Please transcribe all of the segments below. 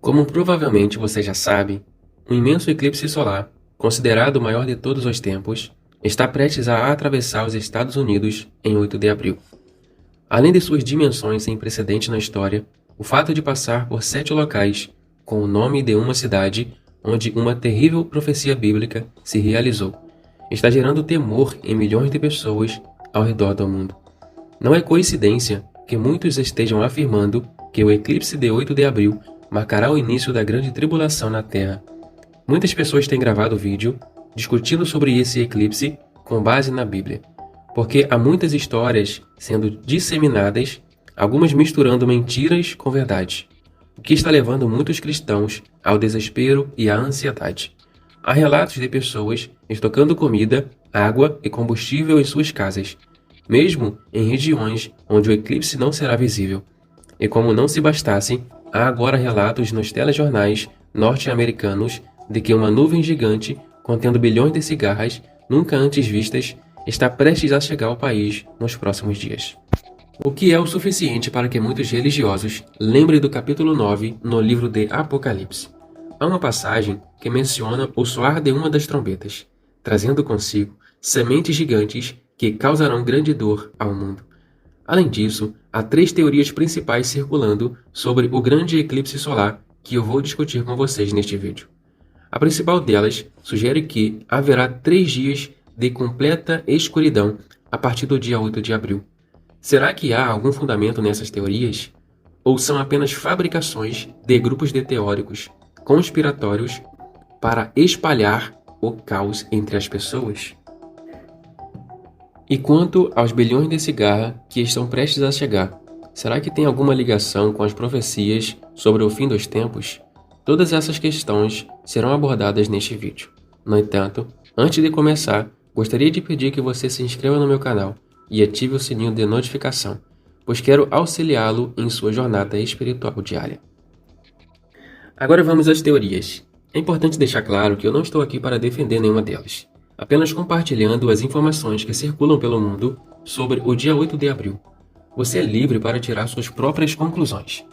Como provavelmente você já sabe, um imenso eclipse solar, considerado o maior de todos os tempos, está prestes a atravessar os Estados Unidos em 8 de abril. Além de suas dimensões sem precedente na história, o fato de passar por 7 locais, com o nome de uma cidade onde uma terrível profecia bíblica se realizou, está gerando temor em milhões de pessoas ao redor do mundo. Não é coincidência que muitos estejam afirmando que o eclipse de 8 de abril marcará o início da grande tribulação na Terra. Muitas pessoas têm gravado vídeo discutindo sobre esse eclipse com base na Bíblia, porque há muitas histórias sendo disseminadas, algumas misturando mentiras com verdade, o que está levando muitos cristãos ao desespero e à ansiedade. Há relatos de pessoas estocando comida, água e combustível em suas casas, mesmo em regiões onde o eclipse não será visível. E como não se bastasse, há agora relatos nos telejornais norte-americanos de que uma nuvem gigante, contendo bilhões de cigarras, nunca antes vistas, está prestes a chegar ao país nos próximos dias. O que é o suficiente para que muitos religiosos lembrem do capítulo 9 no livro de Apocalipse. Há uma passagem que menciona o soar de uma das trombetas, trazendo consigo sementes gigantes que causarão grande dor ao mundo. Além disso, há 3 teorias principais circulando sobre o grande eclipse solar que eu vou discutir com vocês neste vídeo. A principal delas sugere que haverá 3 dias de completa escuridão a partir do dia 8 de abril. Será que há algum fundamento nessas teorias? Ou são apenas fabricações de grupos de teóricos conspiratórios para espalhar o caos entre as pessoas? E quanto aos bilhões de cigarros que estão prestes a chegar, será que tem alguma ligação com as profecias sobre o fim dos tempos? Todas essas questões serão abordadas neste vídeo. No entanto, antes de começar, gostaria de pedir que você se inscreva no meu canal e ative o sininho de notificação, pois quero auxiliá-lo em sua jornada espiritual diária. Agora vamos às teorias. É importante deixar claro que eu não estou aqui para defender nenhuma delas, apenas compartilhando as informações que circulam pelo mundo sobre o dia 8 de abril. Você é livre para tirar suas próprias conclusões.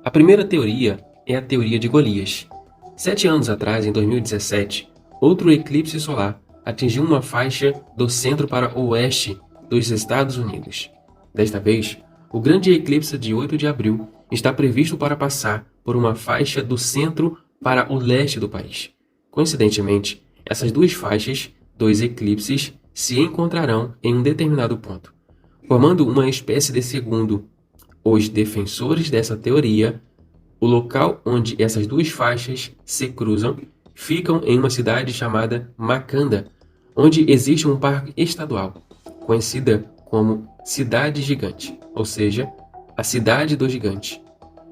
A primeira teoria é a teoria de Golias. 7 anos atrás, em 2017, outro eclipse solar atingiu uma faixa do centro para o oeste dos Estados Unidos. Desta vez, o grande eclipse de 8 de abril está previsto para passar por uma faixa do centro para o leste do país. Coincidentemente, essas 2 faixas, 2 eclipses, se encontrarão em um determinado ponto, formando uma espécie de segundo. Os defensores dessa teoria, o local onde essas 2 faixas se cruzam, ficam em uma cidade chamada Makanda, onde existe um parque estadual, conhecida como Cidade Gigante, ou seja, a Cidade do Gigante.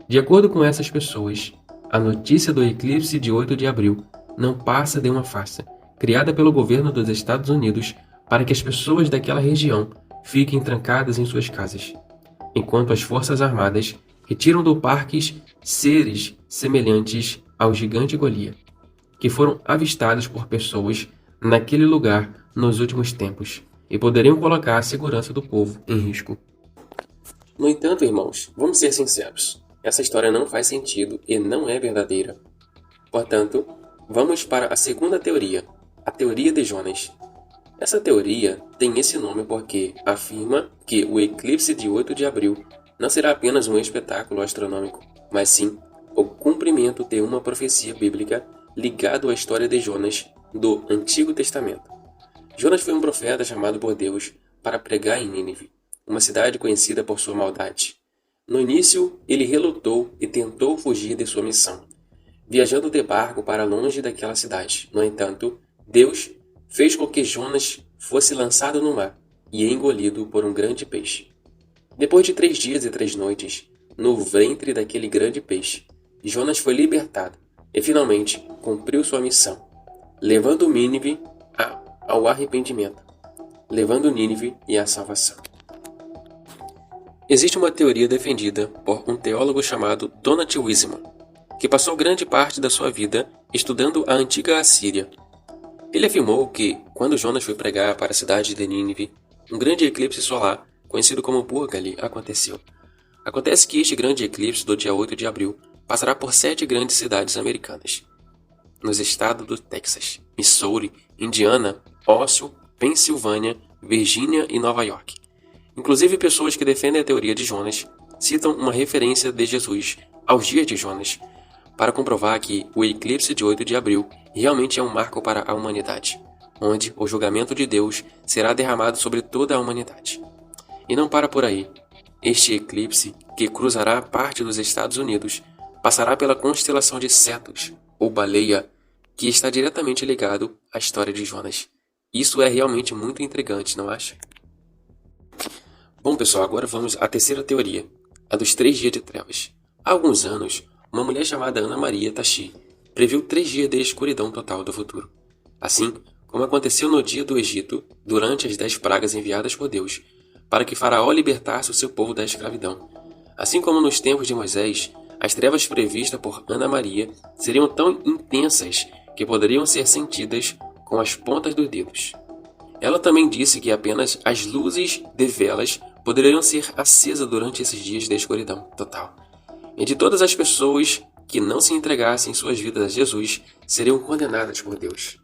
De acordo com essas pessoas, a notícia do eclipse de 8 de abril não passa de uma farsa, criada pelo governo dos Estados Unidos para que as pessoas daquela região fiquem trancadas em suas casas, enquanto as forças armadas retiram do parque seres semelhantes ao gigante Golias, que foram avistados por pessoas naquele lugar nos últimos tempos e poderiam colocar a segurança do povo em risco. No entanto, irmãos, vamos ser sinceros, essa história não faz sentido e não é verdadeira. Portanto, vamos para a segunda teoria, a teoria de Jonas. Essa teoria tem esse nome porque afirma que o eclipse de 8 de abril não será apenas um espetáculo astronômico, mas sim o cumprimento de uma profecia bíblica ligado à história de Jonas do Antigo Testamento. Jonas foi um profeta chamado por Deus para pregar em Nínive, uma cidade conhecida por sua maldade. No início, ele relutou e tentou fugir de sua missão, viajando de barco para longe daquela cidade. No entanto, Deus fez com que Jonas fosse lançado no mar e engolido por um grande peixe. Depois de 3 dias e 3 noites, no ventre daquele grande peixe, Jonas foi libertado e finalmente cumpriu sua missão, levando Nínive ao arrependimento, levando Nínive e à salvação. Existe uma teoria defendida por um teólogo chamado Donald Wiseman, que passou grande parte da sua vida estudando a antiga Assíria. Ele afirmou que, quando Jonas foi pregar para a cidade de Nínive, um grande eclipse solar, conhecido como Purgali, aconteceu. Acontece que este grande eclipse do dia 8 de abril passará por 7 grandes cidades americanas, nos estados do Texas, Missouri, Indiana, Ohio, Pensilvânia, Virgínia e Nova York. Inclusive, pessoas que defendem a teoria de Jonas citam uma referência de Jesus aos dias de Jonas, para comprovar que o eclipse de 8 de abril realmente é um marco para a humanidade, onde o julgamento de Deus será derramado sobre toda a humanidade. E não para por aí. Este eclipse, que cruzará parte dos Estados Unidos, passará pela constelação de Cetus, ou Baleia, que está diretamente ligado à história de Jonas. Isso é realmente muito intrigante, não acha? Bom, pessoal, agora vamos à terceira teoria, a dos 3 dias de trevas. Há alguns anos, uma mulher chamada Ana Maria Tachi previu 3 dias de escuridão total do futuro. Assim como aconteceu no dia do Egito, durante as 10 pragas enviadas por Deus, para que Faraó libertasse o seu povo da escravidão. Assim como nos tempos de Moisés, as trevas previstas por Ana Maria seriam tão intensas que poderiam ser sentidas com as pontas dos dedos. Ela também disse que apenas as luzes de velas poderiam ser acesas durante esses dias de escuridão total. E de todas as pessoas que não se entregassem suas vidas a Jesus, seriam condenadas por Deus.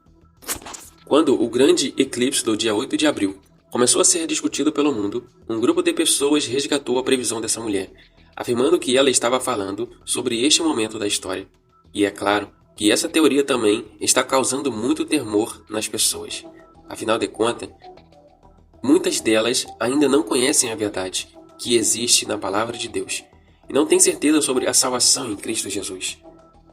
Quando o grande eclipse do dia 8 de abril começou a ser discutido pelo mundo, um grupo de pessoas resgatou a previsão dessa mulher, afirmando que ela estava falando sobre este momento da história. E é claro que essa teoria também está causando muito temor nas pessoas. Afinal de contas, muitas delas ainda não conhecem a verdade que existe na palavra de Deus e não têm certeza sobre a salvação em Cristo Jesus.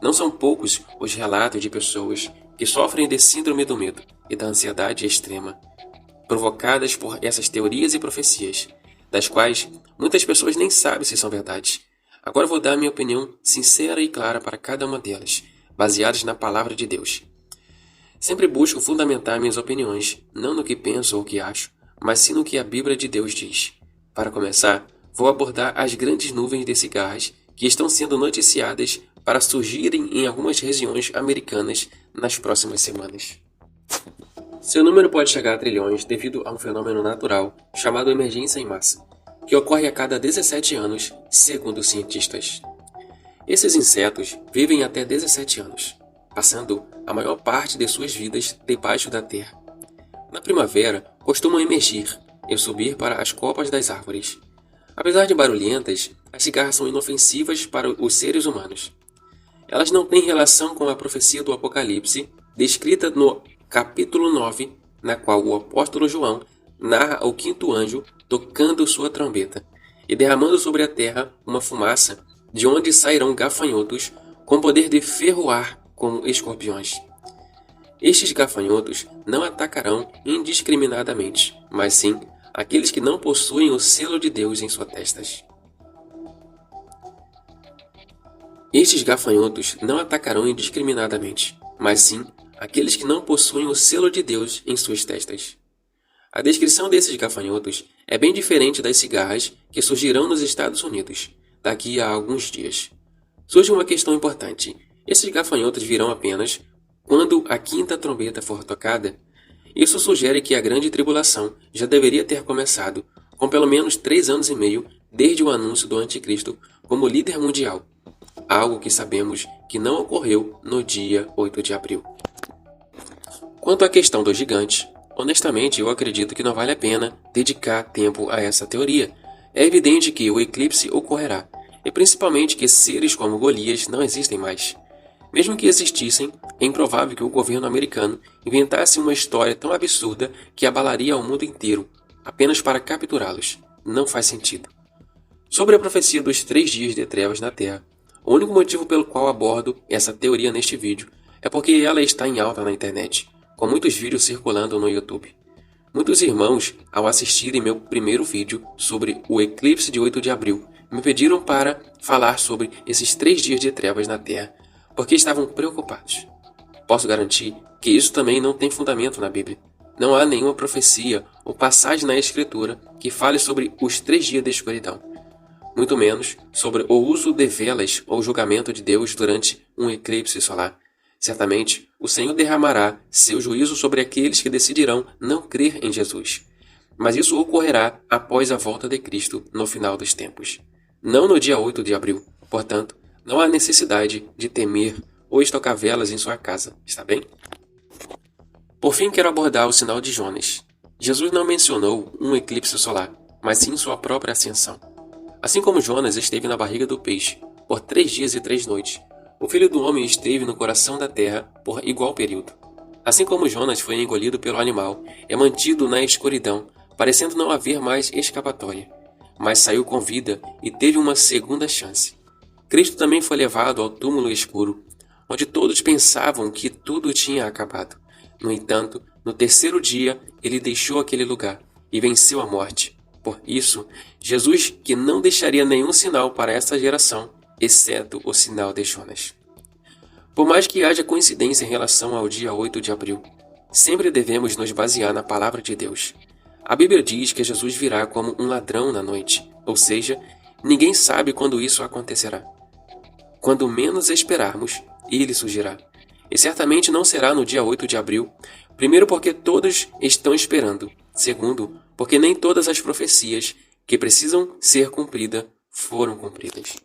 Não são poucos os relatos de pessoas que sofrem de síndrome do medo e da ansiedade extrema, provocadas por essas teorias e profecias, das quais muitas pessoas nem sabem se são verdades. Agora vou dar minha opinião sincera e clara para cada uma delas, baseadas na palavra de Deus. Sempre busco fundamentar minhas opiniões, não no que penso ou que acho, mas sim no que a Bíblia de Deus diz. Para começar, vou abordar as grandes nuvens de cigarras que estão sendo noticiadas para surgirem em algumas regiões americanas nas próximas semanas. Seu número pode chegar a trilhões devido a um fenômeno natural chamado emergência em massa, que ocorre a cada 17 anos, segundo cientistas. Esses insetos vivem até 17 anos, passando a maior parte de suas vidas debaixo da terra. Na primavera, costumam emergir e subir para as copas das árvores. Apesar de barulhentas, as cigarras são inofensivas para os seres humanos. Elas não têm relação com a profecia do Apocalipse, descrita no capítulo 9, na qual o apóstolo João narra o 5º anjo tocando sua trombeta e derramando sobre a terra uma fumaça, de onde sairão gafanhotos com poder de ferroar como escorpiões. Estes gafanhotos não atacarão indiscriminadamente, mas sim aqueles que não possuem o selo de Deus em suas testas. Estes gafanhotos não atacarão indiscriminadamente, mas sim aqueles que não possuem o selo de Deus em suas testas. A descrição desses gafanhotos é bem diferente das cigarras que surgirão nos Estados Unidos daqui a alguns dias. Surge uma questão importante. Esses gafanhotos virão apenas quando a 5ª trombeta for tocada? Isso sugere que a grande tribulação já deveria ter começado, com pelo menos 3 anos e meio desde o anúncio do anticristo como líder mundial, algo que sabemos que não ocorreu no dia 8 de abril. Quanto à questão dos gigantes, honestamente eu acredito que não vale a pena dedicar tempo a essa teoria. É evidente que o eclipse ocorrerá, e principalmente que seres como Golias não existem mais. Mesmo que existissem, é improvável que o governo americano inventasse uma história tão absurda que abalaria o mundo inteiro, apenas para capturá-los. Não faz sentido. Sobre a profecia dos 3 dias de trevas na Terra, o único motivo pelo qual abordo essa teoria neste vídeo é porque ela está em alta na internet, com muitos vídeos circulando no YouTube. Muitos irmãos, ao assistirem meu primeiro vídeo sobre o eclipse de 8 de abril, me pediram para falar sobre esses 3 dias de trevas na Terra, porque estavam preocupados. Posso garantir que isso também não tem fundamento na Bíblia. Não há nenhuma profecia ou passagem na Escritura que fale sobre os 3 dias de escuridão, muito menos sobre o uso de velas ou julgamento de Deus durante um eclipse solar. Certamente, o Senhor derramará seu juízo sobre aqueles que decidirão não crer em Jesus. Mas isso ocorrerá após a volta de Cristo no final dos tempos, não no dia 8 de abril. Portanto, Não há necessidade de temer ou estocar velas em sua casa, está bem? Por fim, quero abordar o sinal de Jonas. Jesus não mencionou um eclipse solar, mas sim sua própria ascensão. Assim como Jonas esteve na barriga do peixe por 3 dias e 3 noites, o Filho do Homem esteve no coração da terra por igual período. Assim como Jonas foi engolido pelo animal, é mantido na escuridão, parecendo não haver mais escapatória, mas saiu com vida e teve uma segunda chance. Cristo também foi levado ao túmulo escuro, onde todos pensavam que tudo tinha acabado. No entanto, no terceiro dia, ele deixou aquele lugar e venceu a morte. Por isso, Jesus, que não deixaria nenhum sinal para essa geração, exceto o sinal de Jonas. Por mais que haja coincidência em relação ao dia 8 de abril, sempre devemos nos basear na palavra de Deus. A Bíblia diz que Jesus virá como um ladrão na noite, ou seja, ninguém sabe quando isso acontecerá. Quando menos esperarmos, ele surgirá. E certamente não será no dia 8 de abril, primeiro porque todos estão esperando, segundo, porque nem todas as profecias que precisam ser cumpridas foram cumpridas.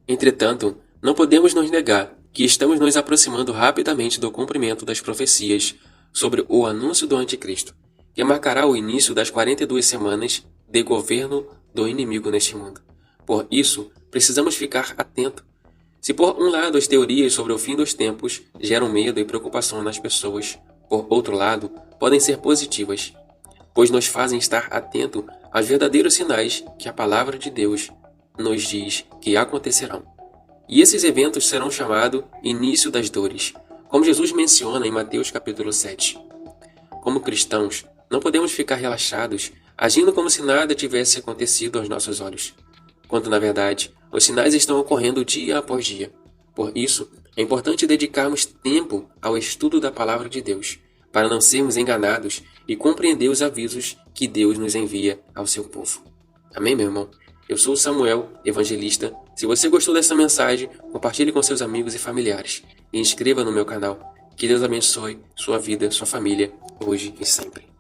Entretanto, não podemos nos negar que estamos nos aproximando rapidamente do cumprimento das profecias sobre o anúncio do Anticristo, que marcará o início das 42 semanas de governo do inimigo neste mundo. Por isso, precisamos ficar atentos. Se por um lado as teorias sobre o fim dos tempos geram medo e preocupação nas pessoas, por outro lado, podem ser positivas, pois nos fazem estar atento aos verdadeiros sinais que a palavra de Deus nos diz que acontecerão. E esses eventos serão chamados início das dores, como Jesus menciona em Mateus capítulo 7. Como cristãos, não podemos ficar relaxados, agindo como se nada tivesse acontecido aos nossos olhos, quando na verdade os sinais estão ocorrendo dia após dia. Por isso, é importante dedicarmos tempo ao estudo da palavra de Deus, para não sermos enganados e compreender os avisos que Deus nos envia ao seu povo. Amém, meu irmão? Eu sou o Samuel, evangelista. Se você gostou dessa mensagem, compartilhe com seus amigos e familiares. E inscreva no meu canal. Que Deus abençoe sua vida, sua família, hoje e sempre.